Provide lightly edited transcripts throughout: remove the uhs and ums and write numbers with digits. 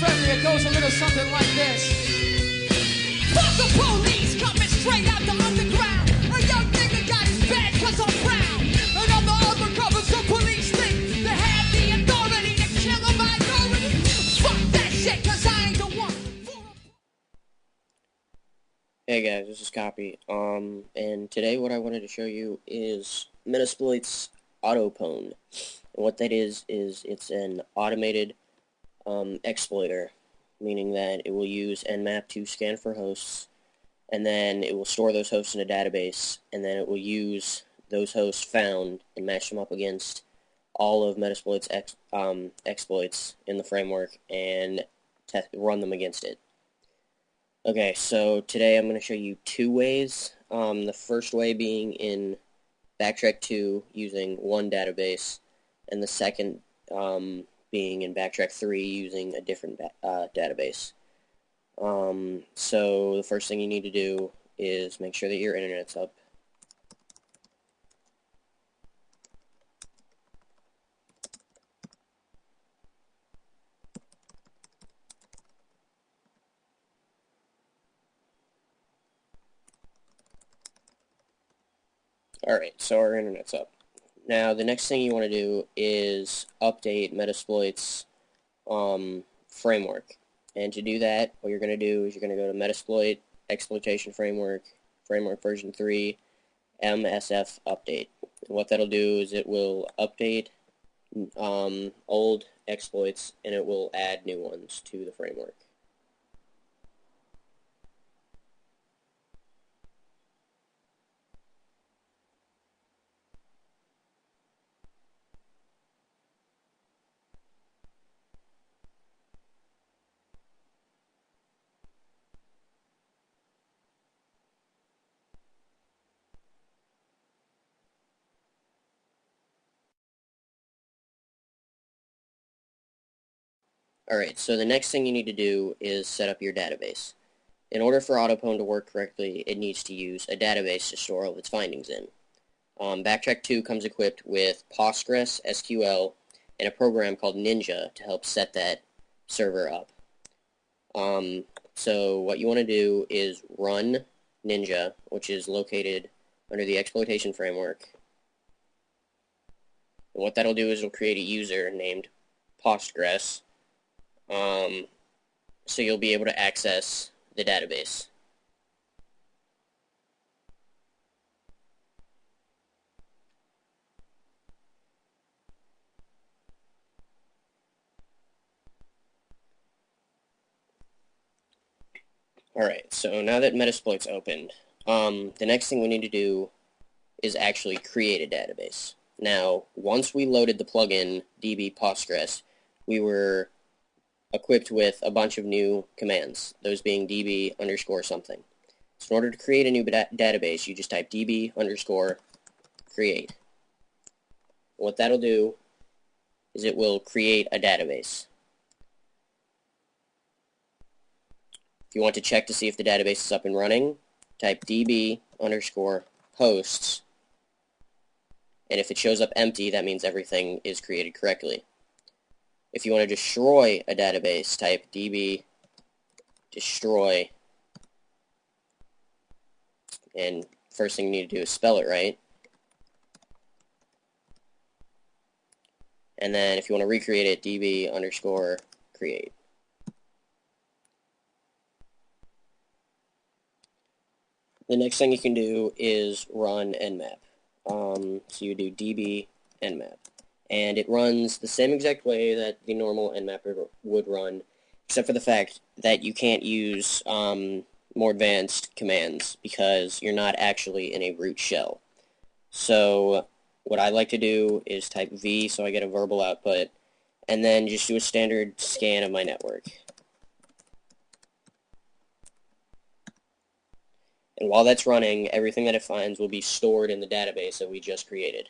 ready, it goes a little something like this. Fuck the police coming straight out the underground. A young nigga got his bag cause I'm proud. And I'm the undercover, so police think they have the authority to kill a minority. Fuck that shit cause I ain't the one. Hey guys, this is Copy, and today what I wanted to show you is Metasploit's Autopwn. And what that is it's an automated exploiter, meaning that it will use Nmap to scan for hosts, and then it will store those hosts in a database, and then it will use those hosts found and match them up against all of Metasploit's exploits in the framework and run them against it. Okay, so today I'm going to show you two ways. The first way being in Backtrack 2 using one database, and the second being in Backtrack 3 using a different database. So the first thing you need to do is make sure that your internet's up. Alright, so our internet's up. Now, the next thing you want to do is update Metasploit's framework. And to do that, what you're going to do is you're going to go to Metasploit Exploitation Framework, Framework version 3, MSF Update. And what that'll do is it will update old exploits, and it will add new ones to the framework. Alright, so the next thing you need to do is set up your database. In order for Autopwn to work correctly, it needs to use a database to store all of its findings in. Backtrack 2 comes equipped with Postgres, SQL, and a program called Ninja to help set that server up. So what you want to do is run Ninja, which is located under the exploitation framework. And what that'll do is it'll create a user named Postgres. So you'll be able to access the database. Alright, so now that Metasploit's opened, the next thing we need to do is actually create a database. Now, once we loaded the plugin db Postgres, we were equipped with a bunch of new commands, those being db underscore something. So in order to create a new database, you just type db underscore create. What that'll do is it will create a database. If you want to check to see if the database is up and running, type db underscore hosts, and if it shows up empty, that means everything is created correctly. If you want to destroy a database, type db destroy, and first thing you need to do is spell it right. And then if you want to recreate it, db underscore create. The next thing you can do is run Nmap. So you do db Nmap. And it runs the same exact way that the normal Nmap would run, except for the fact that you can't use more advanced commands because you're not actually in a root shell. So what I like to do is type V so I get a verbal output, and then just do a standard scan of my network. And while that's running, everything that it finds will be stored in the database that we just created.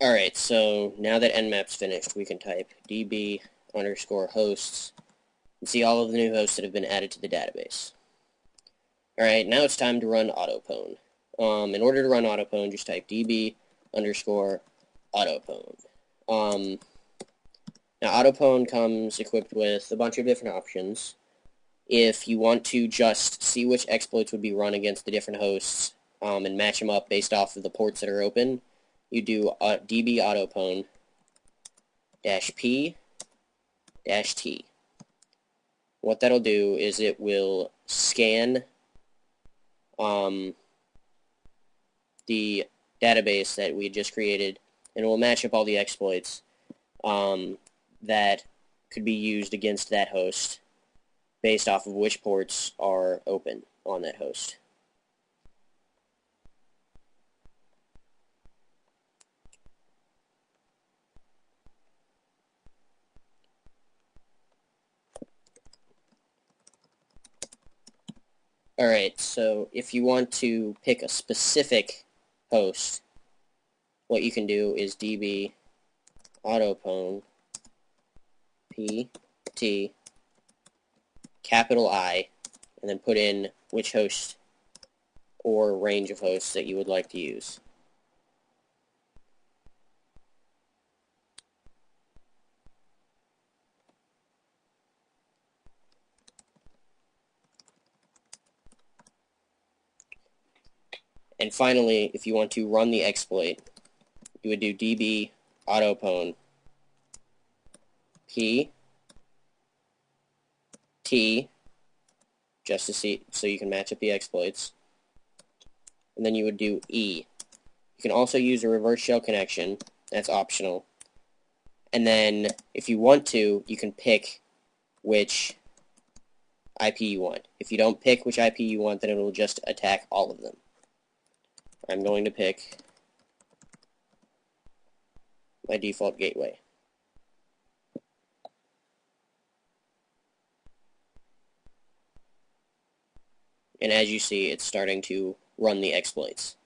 Alright, so now that Nmap's finished, we can type db underscore hosts and see all of the new hosts that have been added to the database. Alright, now it's time to run Autopwn. In order to run Autopwn, just type db underscore Autopwn. Now Autopwn comes equipped with a bunch of different options. If you want to just see which exploits would be run against the different hosts and match them up based off of the ports that are open, you do db Autopwn -p -t. What that'll do is it will scan the database that we just created, and it will match up all the exploits that could be used against that host based off of which ports are open on that host. Alright, so if you want to pick a specific host, what you can do is db Autopwn pt capital I, and then put in which host or range of hosts that you would like to use. And finally, if you want to run the exploit, you would do db Autopwn p t, just to see, so you can match up the exploits, and then you would do e. You can also use a reverse shell connection, that's optional, and then if you want to, you can pick which IP you want. If you don't pick which IP you want, then it will just attack all of them. I'm going to pick my default gateway. And as you see, it's starting to run the exploits.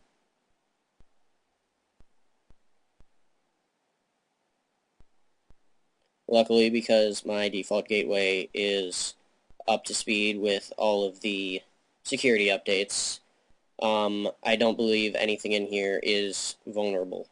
Luckily, because my default gateway is up to speed with all of the security updates, I don't believe anything in here is vulnerable.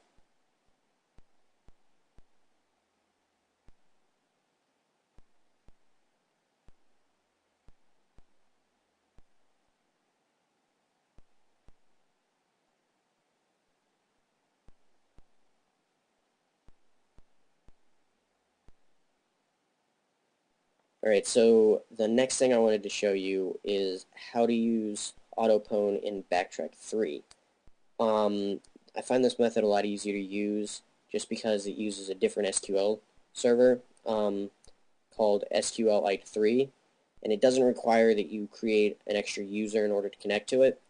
Alright, so the next thing I wanted to show you is how to use Autopwn in Backtrack 3. I find this method a lot easier to use just because it uses a different SQL server called SQLite3, and it doesn't require that you create an extra user in order to connect to it,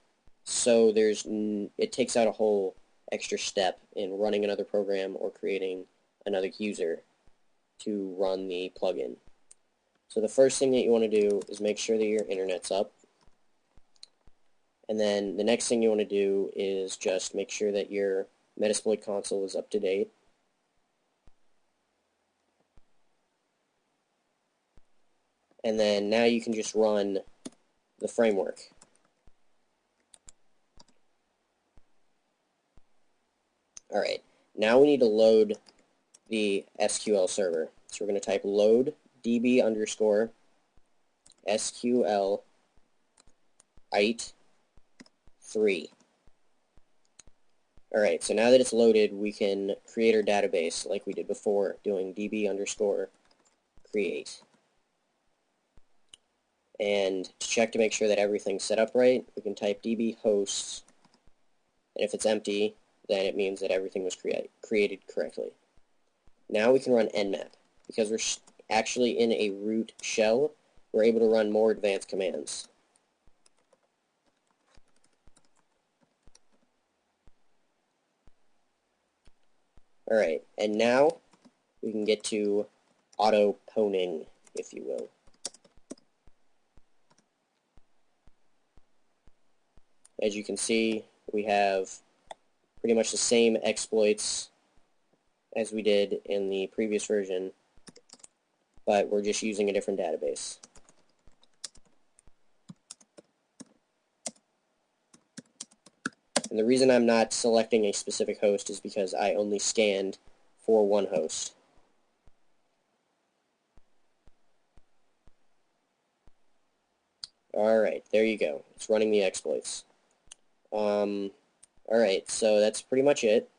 so it takes out a whole extra step in running another program or creating another user to run the plugin. So the first thing that you want to do is make sure that your internet's up. And then the next thing you want to do is just make sure that your Metasploit console is up to date. And then now you can just run the framework. Alright, now we need to load the SQL server. So we're going to type load db underscore SQL ite 3. Alright, so now that it's loaded, we can create our database like we did before, doing db underscore create. And to check to make sure that everything's set up right, we can type db hosts, and if it's empty, then it means that everything was created correctly. Now we can run nmap. Because we're actually in a root shell, we're able to run more advanced commands. Alright, and now we can get to auto-pwning, if you will. As you can see, we have pretty much the same exploits as we did in the previous version, but we're just using a different database. And the reason I'm not selecting a specific host is because I only scanned for one host. Alright, there you go. It's running the exploits. Alright, so that's pretty much it.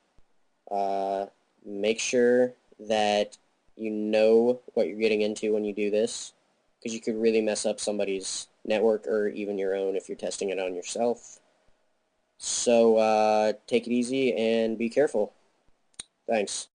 Make sure that you know what you're getting into when you do this, because you could really mess up somebody's network or even your own if you're testing it on yourself. So take it easy and be careful. Thanks.